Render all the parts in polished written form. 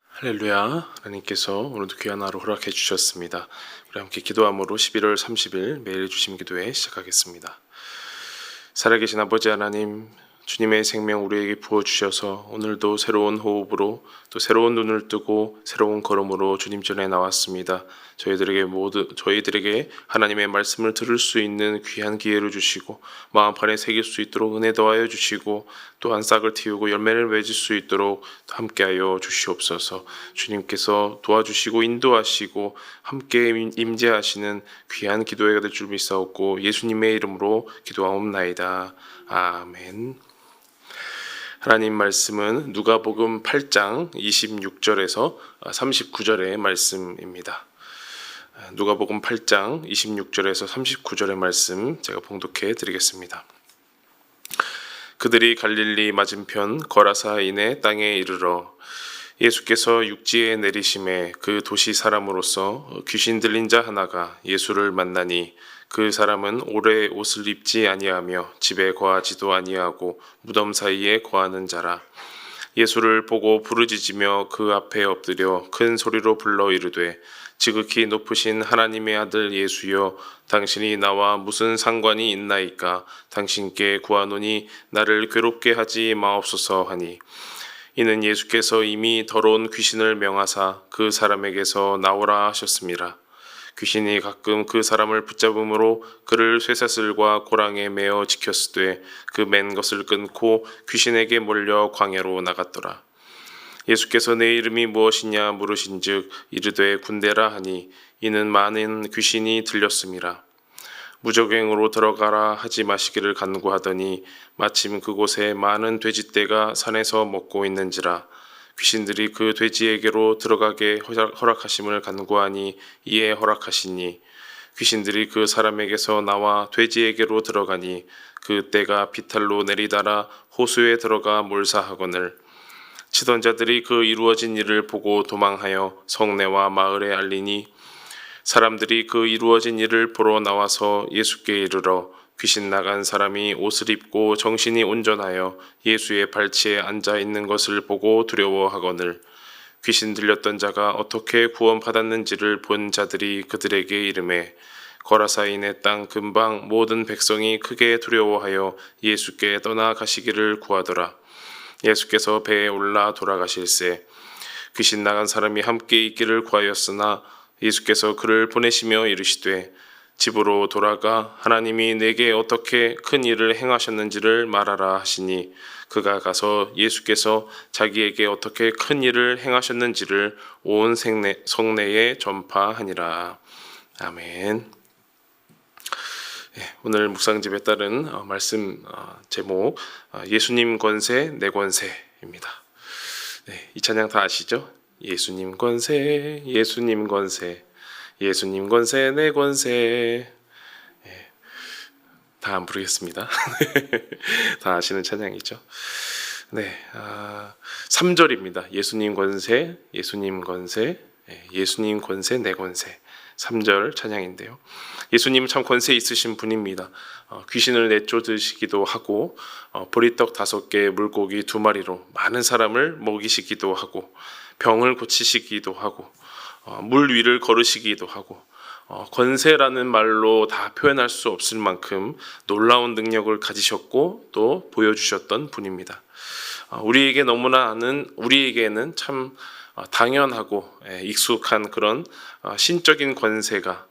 할렐루야. 하나님께서 오늘도 귀한 하루 허락해 주셨습니다. 우리 함께 기도함으로 11월 30일 매일 주심 기도회 시작하겠습니다. 살아계신 아버지 하나님, 주님의 생명 우리에게 부어주셔서 오늘도 새로운 호흡으로 또 새로운 눈을 뜨고 새로운 걸음으로 주님 전에 나왔습니다. 저희들에게 하나님의 말씀을 들을 수 있는 귀한 기회를 주시고 마음판에 새길 수 있도록 은혜 더하여 주시고 또한 싹을 틔우고 열매를 맺을 수 있도록 함께하여 주시옵소서. 주님께서 도와주시고 인도하시고 함께 임재하시는 귀한 기도회가 될 줄 믿사옵고 예수님의 이름으로 기도하옵나이다. 아멘. 하나님 말씀은 누가복음 8장 26절에서 39절의 말씀입니다. 누가복음 8장 26절에서 39절의 말씀 제가 봉독해 드리겠습니다. 그들이 갈릴리 맞은편 거라사인의 땅에 이르러 예수께서 육지에 내리심에 그 도시 사람으로서 귀신 들린 자 하나가 예수를 만나니 그 사람은 오래 옷을 입지 아니하며 집에 거하지도 아니하고 무덤 사이에 거하는 자라. 예수를 보고 부르짖으며 그 앞에 엎드려 큰 소리로 불러 이르되 지극히 높으신 하나님의 아들 예수여, 당신이 나와 무슨 상관이 있나이까? 당신께 구하노니 나를 괴롭게 하지 마옵소서 하니, 이는 예수께서 이미 더러운 귀신을 명하사 그 사람에게서 나오라 하셨습니다. 귀신이 가끔 그 사람을 붙잡음으로 그를 쇠사슬과 고랑에 매어 지켰으되 그 맨 것을 끊고 귀신에게 몰려 광야로 나갔더라. 예수께서 내 이름이 무엇이냐 물으신즉 이르되 군대라 하니, 이는 많은 귀신이 들렸음이라. 무적행으로 들어가라 하지 마시기를 간구하더니 마침 그곳에 많은 돼지떼가 산에서 먹고 있는지라. 귀신들이 그 돼지에게로 들어가게 허락하심을 간구하니 이에 허락하시니, 귀신들이 그 사람에게서 나와 돼지에게로 들어가니 그 떼가 비탈로 내리달아 호수에 들어가 몰사하거늘, 치던 자들이 그 이루어진 일을 보고 도망하여 성내와 마을에 알리니, 사람들이 그 이루어진 일을 보러 나와서 예수께 이르러 귀신 나간 사람이 옷을 입고 정신이 온전하여 예수의 발치에 앉아 있는 것을 보고 두려워하거늘, 귀신 들렸던 자가 어떻게 구원받았는지를 본 자들이 그들에게 이르매 거라사인의 땅 근방 모든 백성이 크게 두려워하여 예수께 떠나가시기를 구하더라. 예수께서 배에 올라 돌아가실새 귀신 나간 사람이 함께 있기를 구하였으나 예수께서 그를 보내시며 이르시되 집으로 돌아가 하나님이 내게 어떻게 큰 일을 행하셨는지를 말하라 하시니, 그가 가서 예수께서 자기에게 어떻게 큰 일을 행하셨는지를 온 성내에 전파하니라. 아멘. 오늘 묵상집에 따른 말씀 제목 예수님 권세 내 권세입니다. 이 찬양 다 아시죠? 예수님 권세, 예수님 권세, 예수님 권세 내 권세. 다 안 부르겠습니다. 다 아시는 찬양이죠. 3절입니다. 예수님 권세, 예수님 권세, 예수님 권세 내 권세. 3절 찬양인데요. 예수님은 참 권세 있으신 분입니다. 귀신을 내쫓으시기도 하고 보리떡 5개, 물고기 2마리로 많은 사람을 먹이시기도 하고 병을 고치시기도 하고 물 위를 걸으시기도 하고 권세라는 말로 다 표현할 수 없을 만큼 놀라운 능력을 가지셨고 또 보여주셨던 분입니다. 우리에게는 참 당연하고 익숙한 그런 신적인 권세가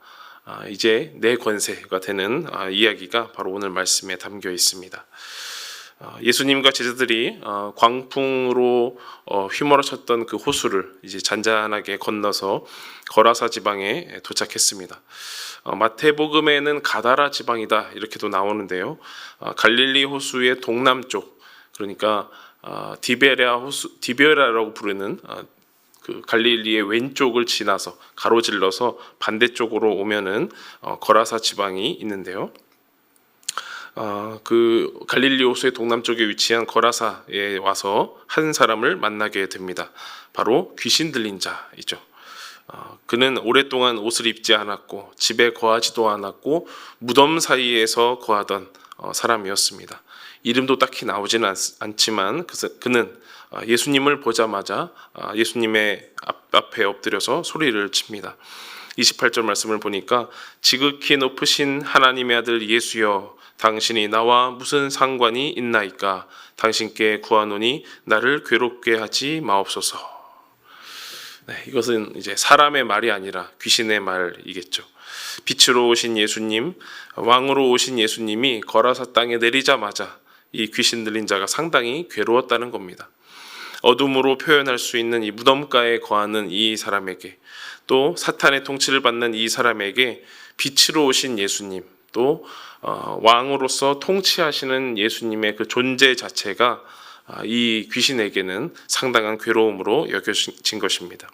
이제 내 권세가 되는 이야기가 바로 오늘 말씀에 담겨 있습니다. 예수님과 제자들이 광풍으로 휘몰아쳤던 그 호수를 이제 잔잔하게 건너서 거라사 지방에 도착했습니다. 마태복음에는 가다라 지방이다 이렇게도 나오는데요. 갈릴리 호수의 동남쪽, 그러니까 디베라라고 부르는 그 갈릴리의 왼쪽을 지나서 가로질러서 반대쪽으로 오면은 거라사 지방이 있는데요. 그 갈릴리 호수의 동남쪽에 위치한 거라사에 와서 한 사람을 만나게 됩니다. 바로 귀신 들린 자이죠. 그는 오랫동안 옷을 입지 않았고 집에 거하지도 않았고 무덤 사이에서 거하던 사람이었습니다. 이름도 딱히 나오지는 않지만 그는 예수님을 보자마자 예수님의 앞에 엎드려서 소리를 칩니다. 28절 말씀을 보니까 지극히 높으신 하나님의 아들 예수여, 당신이 나와 무슨 상관이 있나이까? 당신께 구하노니 나를 괴롭게 하지 마옵소서. 네, 이것은 이제 사람의 말이 아니라 귀신의 말이겠죠. 빛으로 오신 예수님, 왕으로 오신 예수님이 거라사 땅에 내리자마자 이 귀신 들린 자가 상당히 괴로웠다는 겁니다. 어둠으로 표현할 수 있는 이 무덤가에 거하는 이 사람에게, 또 사탄의 통치를 받는 이 사람에게 빛으로 오신 예수님, 또 왕으로서 통치하시는 예수님의 그 존재 자체가 이 귀신에게는 상당한 괴로움으로 여겨진 것입니다.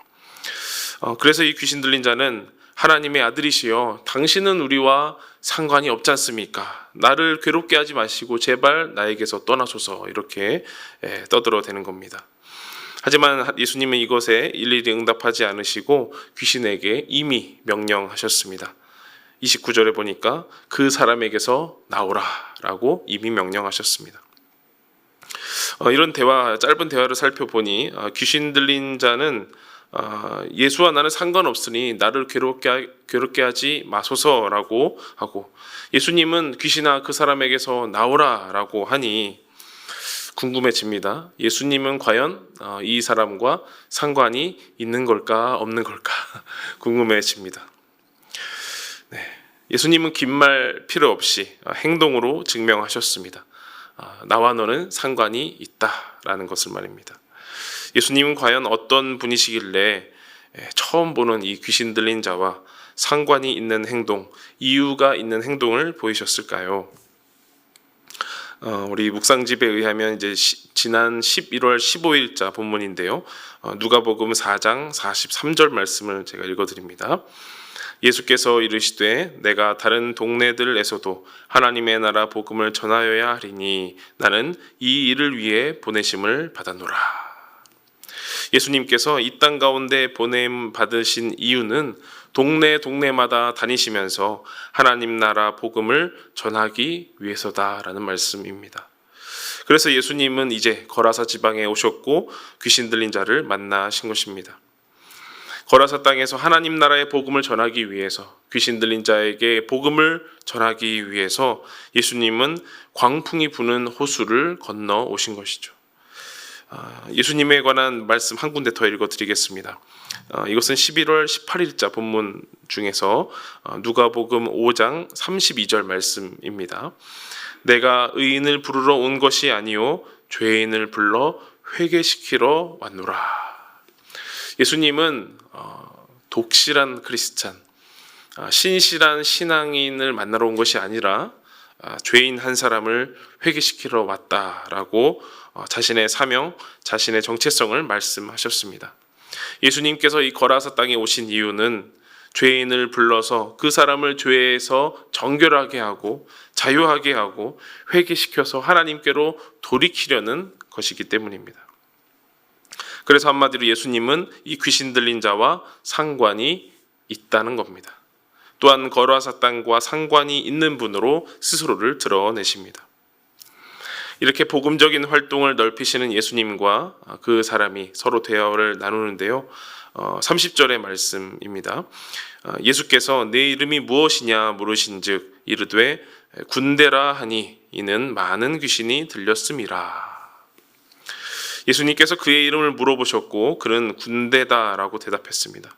그래서 이 귀신 들린 자는 하나님의 아들이시여, 당신은 우리와 상관이 없지 않습니까? 나를 괴롭게 하지 마시고 제발 나에게서 떠나소서, 이렇게 떠들어대는 겁니다. 하지만 예수님은 이것에 일일이 응답하지 않으시고 귀신에게 이미 명령하셨습니다. 29절에 보니까 그 사람에게서 나오라 라고 이미 명령하셨습니다. 이런 짧은 대화를 살펴보니 귀신 들린 자는 예수와 나는 상관없으니 나를 괴롭게 하지 마소서라고 하고, 예수님은 귀신아 그 사람에게서 나오라라고 하니 궁금해집니다. 예수님은 과연 이 사람과 상관이 있는 걸까 없는 걸까 궁금해집니다. 네, 예수님은 긴 말 필요 없이 행동으로 증명하셨습니다. 나와 너는 상관이 있다라는 것을 말입니다. 예수님은 과연 어떤 분이시길래 처음 보는 이 귀신 들린 자와 상관이 있는 행동, 이유가 있는 행동을 보이셨을까요? 우리 묵상집에 의하면 이제 지난 11월 15일자 본문인데요. 누가복음 4장 43절 말씀을 제가 읽어드립니다. 예수께서 이르시되 내가 다른 동네들에서도 하나님의 나라 복음을 전하여야 하리니 나는 이 일을 위해 보내심을 받았노라. 예수님께서 이 땅 가운데 보냄 받으신 이유는 동네마다 다니시면서 하나님 나라 복음을 전하기 위해서다라는 말씀입니다. 그래서 예수님은 이제 거라사 지방에 오셨고 귀신 들린 자를 만나신 것입니다. 거라사 땅에서 하나님 나라의 복음을 전하기 위해서, 귀신 들린 자에게 복음을 전하기 위해서 예수님은 광풍이 부는 호수를 건너 오신 것이죠. 예수님에 관한 말씀 한 군데 더 읽어드리겠습니다. 이것은 11월 18일자 본문 중에서 누가복음 5장 32절 말씀입니다. 내가 의인을 부르러 온 것이 아니요 죄인을 불러 회개시키러 왔노라. 예수님은 독실한 크리스찬, 신실한 신앙인을 만나러 온 것이 아니라 죄인 한 사람을 회개시키러 왔다라고 자신의 사명, 자신의 정체성을 말씀하셨습니다. 예수님께서 이 거라사 땅에 오신 이유는 죄인을 불러서 그 사람을 죄에서 정결하게 하고 자유하게 하고 회개시켜서 하나님께로 돌이키려는 것이기 때문입니다. 그래서 한마디로 예수님은 이 귀신 들린 자와 상관이 있다는 겁니다. 또한 거라사 땅과 상관이 있는 분으로 스스로를 드러내십니다. 이렇게 복음적인 활동을 넓히시는 예수님과 그 사람이 서로 대화를 나누는데요. 30절의 말씀입니다. 예수께서 내 이름이 무엇이냐 물으신즉 이르되 군대라 하니 이는 많은 귀신이 들렸음이라. 예수님께서 그의 이름을 물어보셨고 그는 군대다라고 대답했습니다.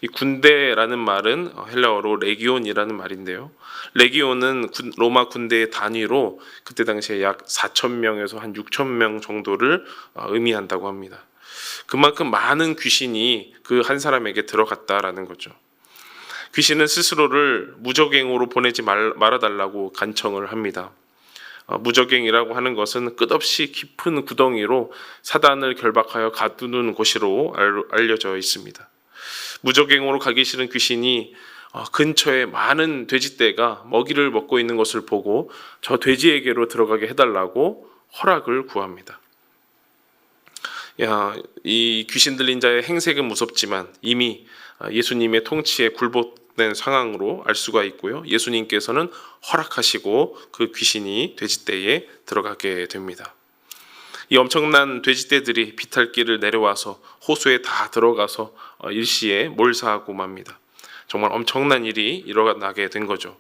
이 군대라는 말은 헬라어로 레기온이라는 말인데요. 레기온은 로마 군대의 단위로 그때 당시에 약 4,000명에서 한 6,000명 정도를 의미한다고 합니다. 그만큼 많은 귀신이 그 한 사람에게 들어갔다라는 거죠. 귀신은 스스로를 무적행으로 보내지 말아달라고 간청을 합니다. 무적행이라고 하는 것은 끝없이 깊은 구덩이로 사단을 결박하여 가두는 곳으로 알려져 있습니다. 무적행으로 가기 싫은 귀신이 근처에 많은 돼지떼가 먹이를 먹고 있는 것을 보고 저 돼지에게로 들어가게 해달라고 허락을 구합니다. 이 귀신 들린 자의 행색은 무섭지만 이미 예수님의 통치에 굴복된 상황으로 알 수가 있고요. 예수님께서는 허락하시고 그 귀신이 돼지떼에 들어가게 됩니다. 이 엄청난 돼지떼들이 비탈길을 내려와서 호수에 다 들어가서 일시에 몰사하고 맙니다. 정말 엄청난 일이 일어나게 된 거죠.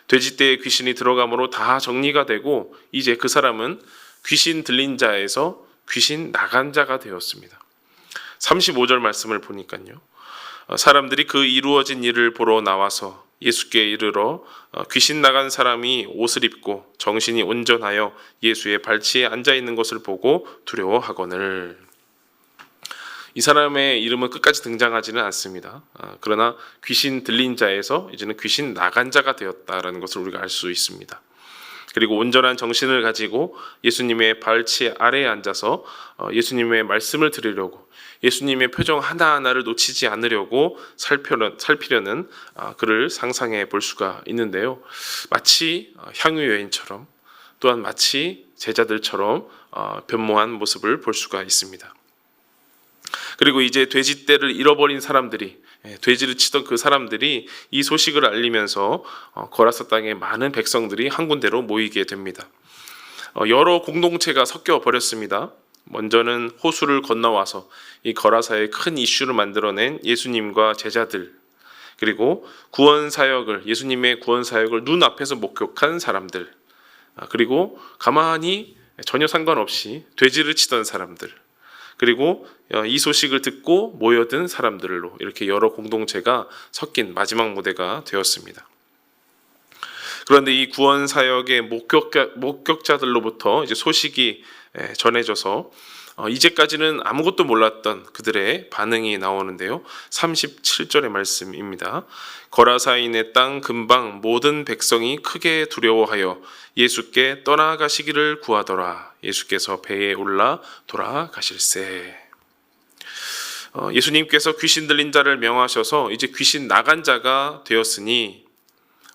돼지떼에 귀신이 들어감으로 다 정리가 되고 이제 그 사람은 귀신 들린 자에서 귀신 나간 자가 되었습니다. 35절 말씀을 보니까요. 사람들이 그 이루어진 일을 보러 나와서 예수께 이르러 귀신 나간 사람이 옷을 입고 정신이 온전하여 예수의 발치에 앉아 있는 것을 보고 두려워하거늘. 이 사람의 이름은 끝까지 등장하지는 않습니다. 그러나 귀신 들린 자에서 이제는 귀신 나간 자가 되었다라는 것을 우리가 알 수 있습니다. 그리고 온전한 정신을 가지고 예수님의 발치 아래에 앉아서 예수님의 말씀을 들으려고 예수님의 표정 하나하나를 놓치지 않으려고 살피려는 그를 상상해 볼 수가 있는데요. 마치 향유 여인처럼 또한 마치 제자들처럼 변모한 모습을 볼 수가 있습니다. 그리고 이제 돼지떼를 잃어버린 사람들이 돼지를 치던 그 사람들이 이 소식을 알리면서 거라사 땅에 많은 백성들이 한 군데로 모이게 됩니다. 여러 공동체가 섞여 버렸습니다. 먼저는 호수를 건너와서 이 거라사의 큰 이슈를 만들어낸 예수님과 제자들, 그리고 예수님의 구원 사역을 눈앞에서 목격한 사람들, 그리고 가만히 전혀 상관없이 돼지를 치던 사람들, 그리고 이 소식을 듣고 모여든 사람들로 이렇게 여러 공동체가 섞인 마지막 무대가 되었습니다. 그런데 이 구원 사역의 목격자들로부터 이제 소식이 전해져서 이제까지는 아무것도 몰랐던 그들의 반응이 나오는데요. 37절의 말씀입니다. 거라사인의 땅 근방 모든 백성이 크게 두려워하여 예수께 떠나가시기를 구하더라. 예수께서 배에 올라 돌아가실세. 예수님께서 귀신 들린 자를 명하셔서 이제 귀신 나간 자가 되었으니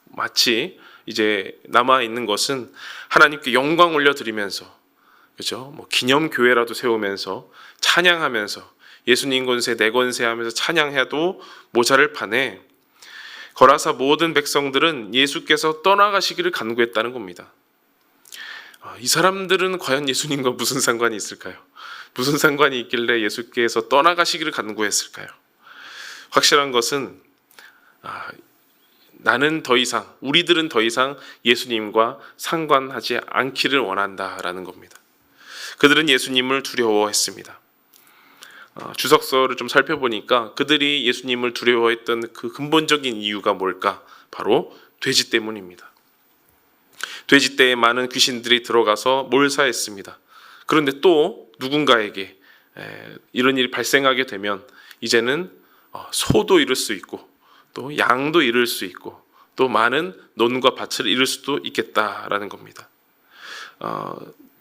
마치 이제 남아 있는 것은 하나님께 영광 올려드리면서, 그렇죠? 기념 교회라도 세우면서 찬양하면서 예수님 권세 내 권세 하면서 찬양해도 모자를 판에 거라사 모든 백성들은 예수께서 떠나가시기를 간구했다는 겁니다. 이 사람들은 과연 예수님과 무슨 상관이 있을까요? 무슨 상관이 있길래 예수께서 떠나가시기를 간구했을까요? 확실한 것은 우리들은 더 이상 예수님과 상관하지 않기를 원한다라는 겁니다. 그들은 예수님을 두려워했습니다. 주석서를 좀 살펴보니까 그들이 예수님을 두려워했던 그 근본적인 이유가 뭘까? 바로 돼지 때문입니다. 돼지떼에 많은 귀신들이 들어가서 몰사했습니다. 그런데 또 누군가에게 이런 일이 발생하게 되면 이제는 소도 잃을 수 있고 또 양도 잃을 수 있고 또 많은 논과 밭을 잃을 수도 있겠다라는 겁니다.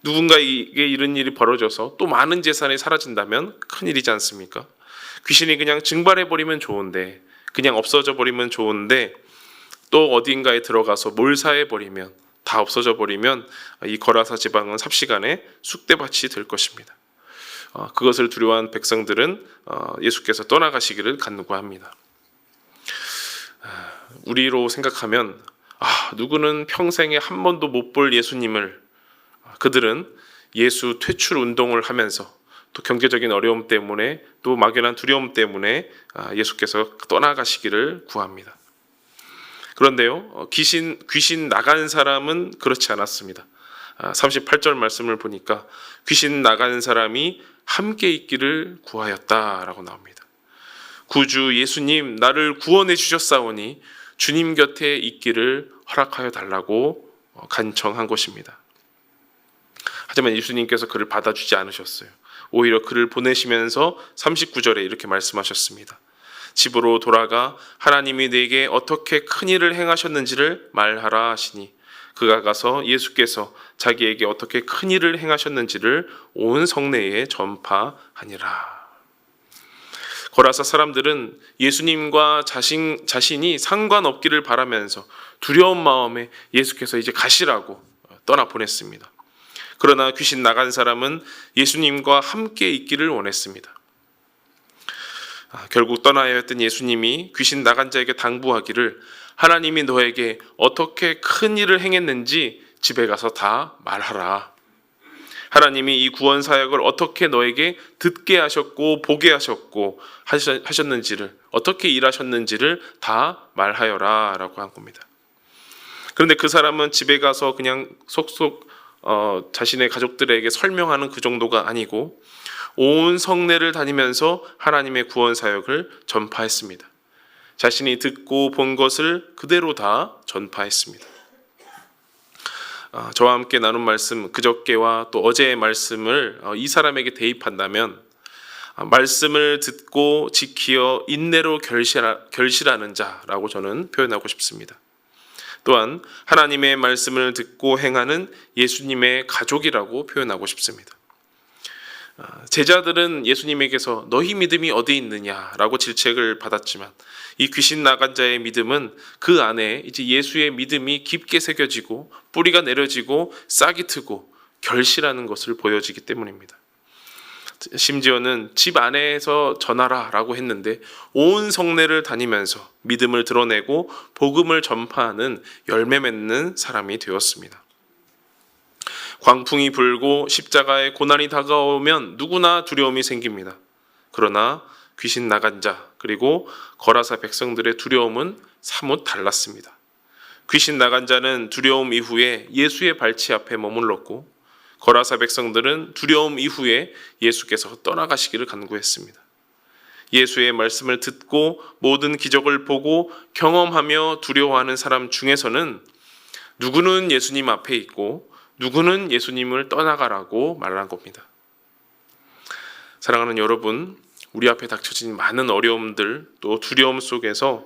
누군가에게 이런 일이 벌어져서 또 많은 재산이 사라진다면 큰일이지 않습니까? 귀신이 그냥 증발해버리면 좋은데, 그냥 없어져 버리면 좋은데 또 어딘가에 들어가서 몰사해버리면, 다 없어져 버리면 이 거라사 지방은 삽시간에 쑥대밭이 될 것입니다. 그것을 두려워한 백성들은 예수께서 떠나가시기를 간구합니다. 우리로 생각하면 누구는 평생에 한 번도 못 볼 예수님을, 그들은 예수 퇴출 운동을 하면서 또 경제적인 어려움 때문에 또 막연한 두려움 때문에 예수께서 떠나가시기를 구합니다. 그런데요, 귀신 나간 사람은 그렇지 않았습니다. 38절 말씀을 보니까 귀신 나간 사람이 함께 있기를 구하였다라고 나옵니다. 구주 예수님, 나를 구원해 주셨사오니 주님 곁에 있기를 허락하여 달라고 간청한 것입니다. 하지만 예수님께서 그를 받아주지 않으셨어요. 오히려 그를 보내시면서 39절에 이렇게 말씀하셨습니다. 집으로 돌아가 하나님이 내게 어떻게 큰 일을 행하셨는지를 말하라 하시니 그가 가서 예수께서 자기에게 어떻게 큰 일을 행하셨는지를 온 성내에 전파하니라. 거라사 사람들은 예수님과 자신이 상관없기를 바라면서 두려운 마음에 예수께서 이제 가시라고 떠나보냈습니다. 그러나 귀신 나간 사람은 예수님과 함께 있기를 원했습니다. 결국 떠나야 했던 예수님이 귀신 나간 자에게 당부하기를 하나님이 너에게 어떻게 큰 일을 행했는지 집에 가서 다 말하라. 하나님이 이 구원 사역을 어떻게 너에게 듣게 하셨고 보게 하셨고 하셨는지를, 어떻게 일하셨는지를 다 말하여라 라고 한 겁니다. 그런데 그 사람은 집에 가서 그냥 속속 자신의 가족들에게 설명하는 그 정도가 아니고 온 성내를 다니면서 하나님의 구원 사역을 전파했습니다. 자신이 듣고 본 것을 그대로 다 전파했습니다. 저와 함께 나눈 말씀, 그저께와 또 어제의 말씀을 이 사람에게 대입한다면 말씀을 듣고 지키어 인내로 결실하는 자라고 저는 표현하고 싶습니다. 또한 하나님의 말씀을 듣고 행하는 예수님의 가족이라고 표현하고 싶습니다. 제자들은 예수님에게서 너희 믿음이 어디 있느냐라고 질책을 받았지만 이 귀신 나간 자의 믿음은 그 안에 이제 예수의 믿음이 깊게 새겨지고 뿌리가 내려지고 싹이 트고 결실하는 것을 보여지기 때문입니다. 심지어는 집 안에서 전하라라고 했는데 온 성내를 다니면서 믿음을 드러내고 복음을 전파하는 열매 맺는 사람이 되었습니다. 광풍이 불고 십자가의 고난이 다가오면 누구나 두려움이 생깁니다. 그러나 귀신 나간 자 그리고 거라사 백성들의 두려움은 사뭇 달랐습니다. 귀신 나간 자는 두려움 이후에 예수의 발치 앞에 머물렀고 거라사 백성들은 두려움 이후에 예수께서 떠나가시기를 간구했습니다. 예수의 말씀을 듣고 모든 기적을 보고 경험하며 두려워하는 사람 중에서는 누구는 예수님 앞에 있고 누구는 예수님을 떠나가라고 말한 겁니다. 사랑하는 여러분, 우리 앞에 닥쳐진 많은 어려움들 또 두려움 속에서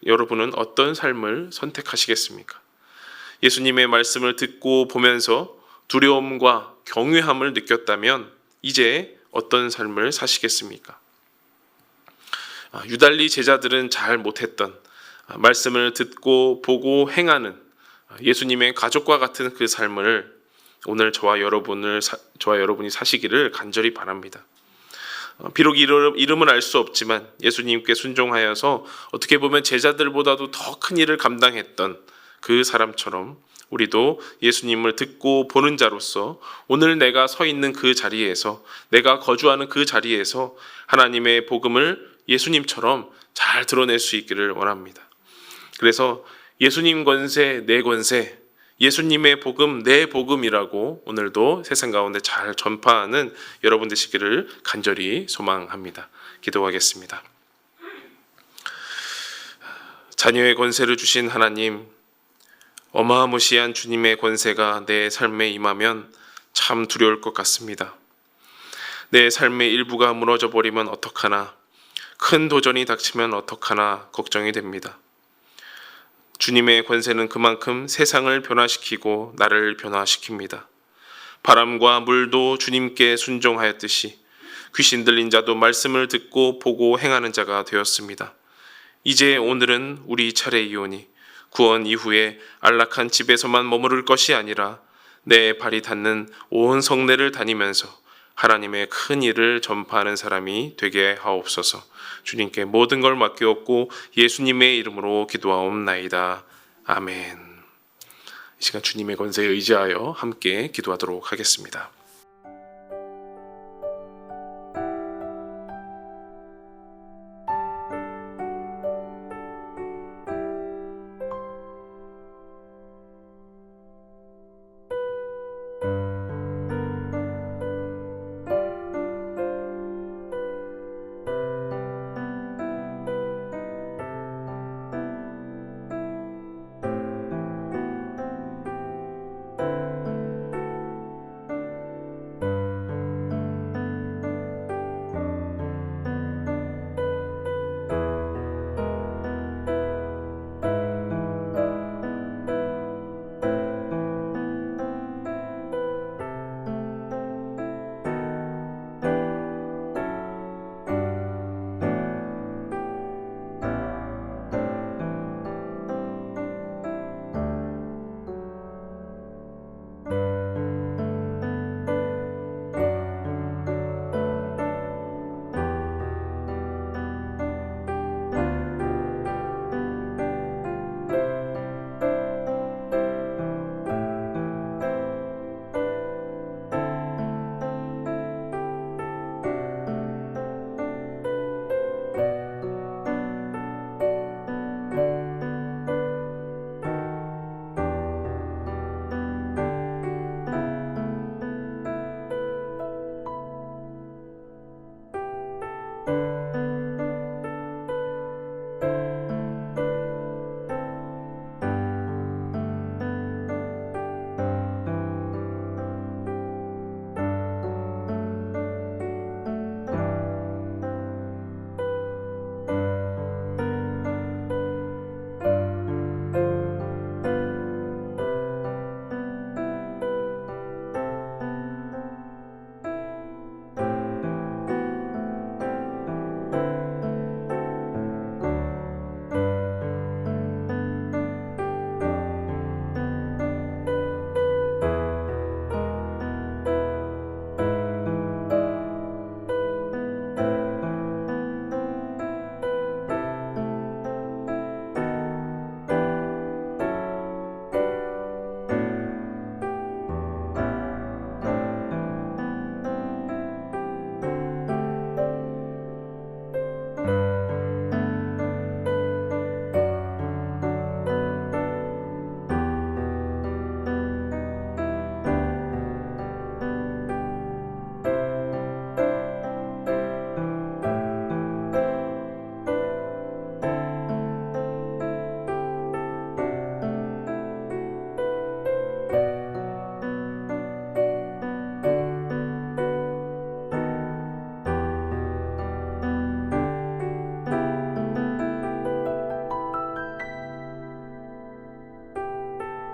여러분은 어떤 삶을 선택하시겠습니까? 예수님의 말씀을 듣고 보면서 두려움과 경외함을 느꼈다면 이제 어떤 삶을 사시겠습니까? 유달리 제자들은 잘 못했던 말씀을 듣고 보고 행하는 예수님의 가족과 같은 그 삶을 오늘 저와 여러분이 사시기를 간절히 바랍니다. 비록 이름은 알 수 없지만 예수님께 순종하여서 어떻게 보면 제자들보다도 더 큰 일을 감당했던 그 사람처럼 우리도 예수님을 듣고 보는 자로서 오늘 내가 서 있는 그 자리에서, 내가 거주하는 그 자리에서 하나님의 복음을 예수님처럼 잘 드러낼 수 있기를 원합니다. 그래서 예수님 권세, 내 권세, 예수님의 복음, 내 복음이라고 오늘도 세상 가운데 잘 전파하는 여러분 되시기를 간절히 소망합니다. 기도하겠습니다. 자녀의 권세를 주신 하나님, 어마무시한 주님의 권세가 내 삶에 임하면 참 두려울 것 같습니다. 내 삶의 일부가 무너져 버리면 어떡하나, 큰 도전이 닥치면 어떡하나 걱정이 됩니다. 주님의 권세는 그만큼 세상을 변화시키고 나를 변화시킵니다. 바람과 물도 주님께 순종하였듯이 귀신 들린 자도 말씀을 듣고 보고 행하는 자가 되었습니다. 이제 오늘은 우리 차례이오니 구원 이후에 안락한 집에서만 머무를 것이 아니라 내 발이 닿는 온 성내를 다니면서 하나님의 큰 일을 전파하는 사람이 되게 하옵소서. 주님께 모든 걸 맡기옵고 예수님의 이름으로 기도하옵나이다. 아멘. 이 시간 주님의 권세에 의지하여 함께 기도하도록 하겠습니다.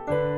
주